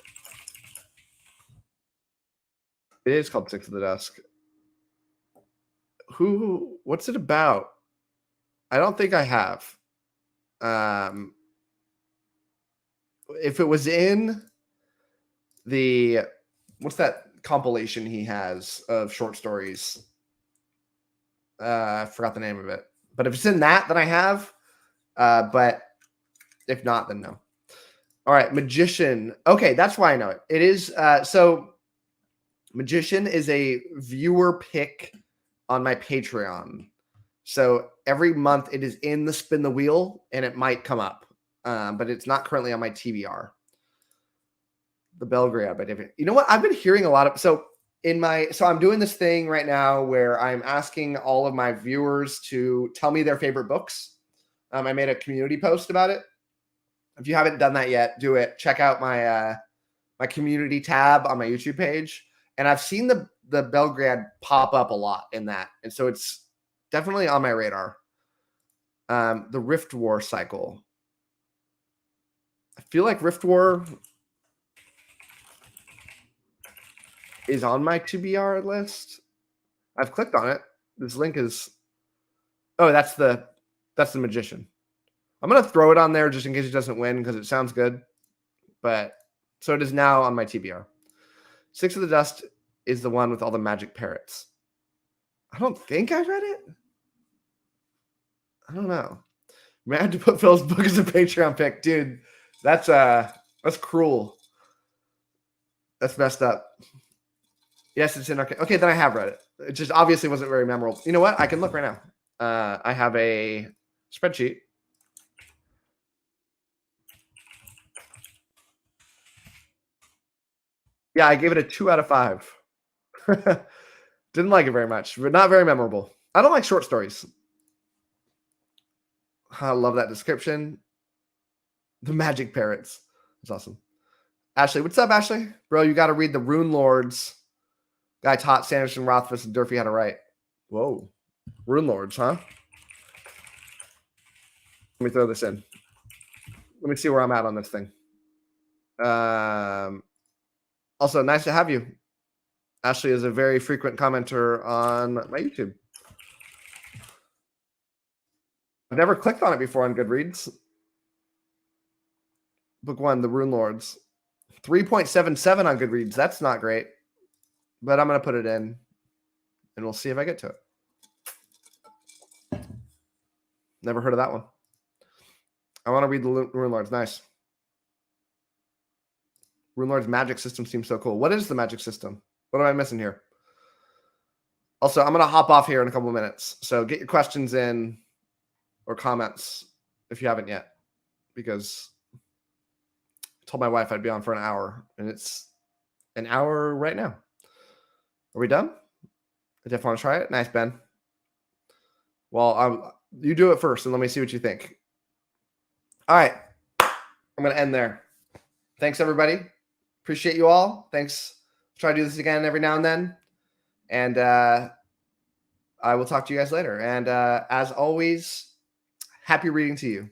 A: It is called Six of the Dusk. What's it about? I don't think I have. If it was in what's that compilation he has of short stories? I forgot the name of it. But if it's in that, then I have. But if not, then no. All right, Magician. Okay, that's why I know it. It is so Magician is a viewer pick on my Patreon. So every month it is in the spin the wheel and it might come up. But it's not currently on my TBR. The Belgrade by David. You know what? I've been hearing a lot of so I'm doing this thing right now where I'm asking all of my viewers to tell me their favorite books. I made a community post about it. If you haven't done that yet, do it. Check out my my community tab on my YouTube page. And I've seen the Belgrade pop up a lot in that. And so it's definitely on my radar. The Rift War cycle. I feel like Rift War is on my TBR list. I've clicked on it. This link is that's the Magician. I'm gonna throw it on there just in case it doesn't win because it sounds good. But so it is now on my TBR. Six of the Dust is the one with all the magic parrots. I don't think I read it. I don't know. Mad to put Phil's book as a Patreon pick, dude. That's cruel. That's messed up. Yes, it's in our. Okay, then I have read it. It just obviously wasn't very memorable. You know what? I can look right now. I have a spreadsheet. Yeah, I gave it a 2 out of 5. Didn't like it very much, but not very memorable. I don't like short stories. I love that description. The magic parrots. That's awesome. Ashley, what's up, Ashley? Bro, you got to read the Rune Lords. Guy taught Sanderson, Rothfuss, and Durfee how to write. Whoa. Rune Lords, huh? Let me throw this in. Let me see where I'm at on this thing. Also, nice to have you. Ashley is a very frequent commenter on my YouTube. I've never clicked on it before on Goodreads. Book 1, The Rune Lords. 3.77 on Goodreads. That's not great. But I'm going to put it in, and we'll see if I get to it. Never heard of that one. I want to read the Rune Lords. Nice. Rune Lord's magic system seems so cool. What is the magic system? What am I missing here? Also, I'm going to hop off here in a couple of minutes. So get your questions in or comments if you haven't yet, because I told my wife I'd be on for an hour, and it's an hour right now. Are we done? I definitely want to try it. Nice, Ben. Well, you do it first, and let me see what you think. All right. I'm going to end there. Thanks, everybody. Appreciate you all. Thanks. Try to do this again every now and then. And I will talk to you guys later. And as always, happy reading to you.